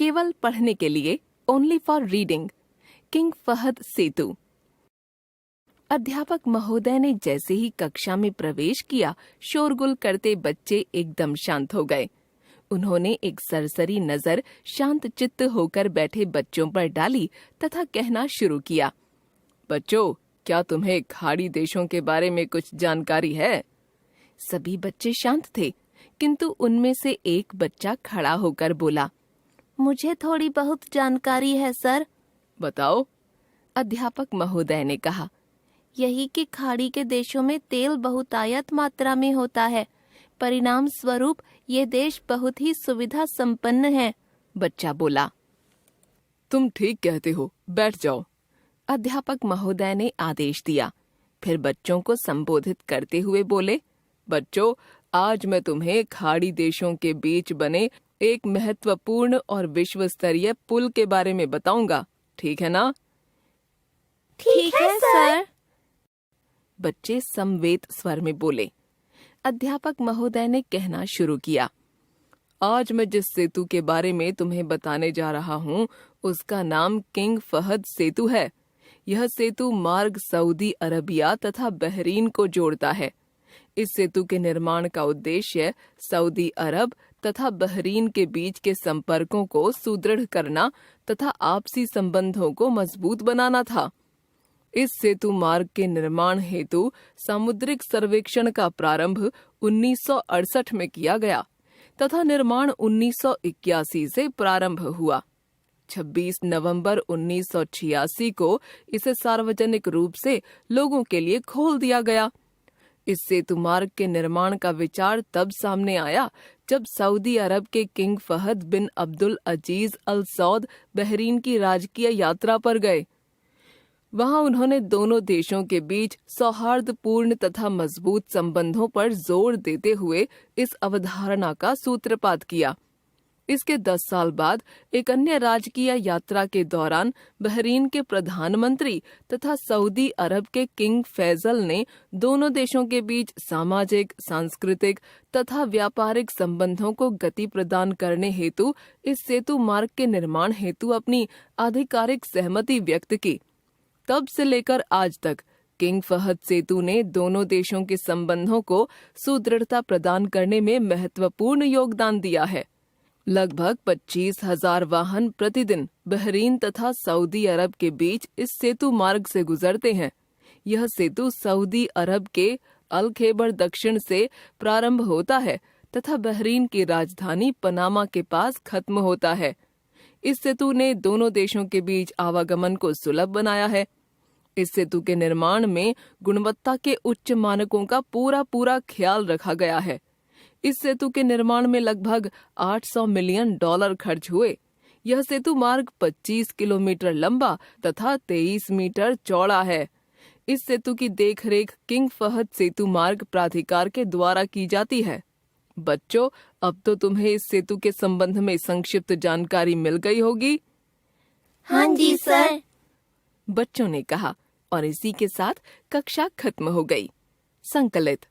केवल पढ़ने के लिए, only for reading, King Fahd सेतु। अध्यापक महोदय ने जैसे ही कक्षा में प्रवेश किया, शोरगुल करते बच्चे एकदम शांत हो गए। उन्होंने एक सरसरी नजर शांत चित्त होकर बैठे बच्चों पर डाली तथा कहना शुरू किया, बच्चों, क्या तुम्हें खाड़ी देशों के बारे में कुछ जानकारी है? सभी बच्चे शांत थे, किंतु उनमें से एक बच्चा खड़ा होकर बोला, मुझे थोड़ी बहुत जानकारी है सर। बताओ, अध्यापक महोदय ने कहा। यही कि खाड़ी के देशों में तेल बहुतायत मात्रा में होता है, परिणाम स्वरूप ये देश बहुत ही सुविधा संपन्न है। बच्चा बोला। तुम ठीक कहते हो, बैठ जाओ, अध्यापक महोदय ने आदेश दिया। फिर बच्चों को संबोधित करते हुए बोले, बच्चों, आज मैं तुम्हें खाड़ी देशों के बीच बने एक महत्वपूर्ण और विश्व स्तरीय पुल के बारे में बताऊंगा, ठीक है ना? ठीक है सर। बच्चे समवेत स्वर में बोले। अध्यापक महोदय ने कहना शुरू किया, आज मैं जिस सेतु के बारे में तुम्हें बताने जा रहा हूँ, उसका नाम किंग फहद सेतु है। यह सेतु मार्ग सऊदी अरबिया तथा बहरीन को जोड़ता है। इस सेतु के निर्माण का उद्देश्य सऊदी अरब तथा बहरीन के बीच के संपर्कों को सुदृढ़ करना तथा आपसी संबंधों को मजबूत बनाना था। इस सेतु मार्ग के निर्माण हेतु सामुद्रिक सर्वेक्षण का प्रारंभ 1968 में किया गया तथा निर्माण 1981 से प्रारंभ हुआ। 26 नवंबर 1986 को इसे सार्वजनिक रूप से लोगों के लिए खोल दिया गया। इस सेतु मार्ग के निर्माण का विचार तब सामने आया जब सऊदी अरब के किंग फहद बिन अब्दुल अजीज अल सौद बहरीन की राजकीय यात्रा पर गए। वहां उन्होंने दोनों देशों के बीच सौहार्दपूर्ण तथा मजबूत संबंधों पर जोर देते हुए इस अवधारणा का सूत्रपात किया। इसके 10 साल बाद एक अन्य राजकीय यात्रा के दौरान बहरीन के प्रधानमंत्री तथा सऊदी अरब के किंग फैजल ने दोनों देशों के बीच सामाजिक, सांस्कृतिक तथा व्यापारिक संबंधों को गति प्रदान करने हेतु इस सेतु मार्ग के निर्माण हेतु अपनी आधिकारिक सहमति व्यक्त की। तब से लेकर आज तक किंग फहद सेतु ने दोनों देशों के संबंधों को सुदृढ़ता प्रदान करने में महत्वपूर्ण योगदान दिया है। लगभग 25,000 वाहन प्रतिदिन बहरीन तथा सऊदी अरब के बीच इस सेतु मार्ग से गुजरते हैं। यह सेतु सऊदी अरब के अल खैबर दक्षिण से प्रारंभ होता है तथा बहरीन की राजधानी पनामा के पास खत्म होता है। इस सेतु ने दोनों देशों के बीच आवागमन को सुलभ बनाया है। इस सेतु के निर्माण में गुणवत्ता के उच्च मानकों का पूरा ख्याल रखा गया है। इस सेतु के निर्माण में लगभग $800 मिलियन खर्च हुए। यह सेतु मार्ग 25 किलोमीटर लंबा तथा 23 मीटर चौड़ा है। इस सेतु की देखरेख किंग फहद सेतु मार्ग प्राधिकार के द्वारा की जाती है। बच्चों, अब तो तुम्हें इस सेतु के संबंध में संक्षिप्त जानकारी मिल गई होगी। हाँ जी सर, बच्चों ने कहा और इसी के साथ कक्षा खत्म हो गई। संकलित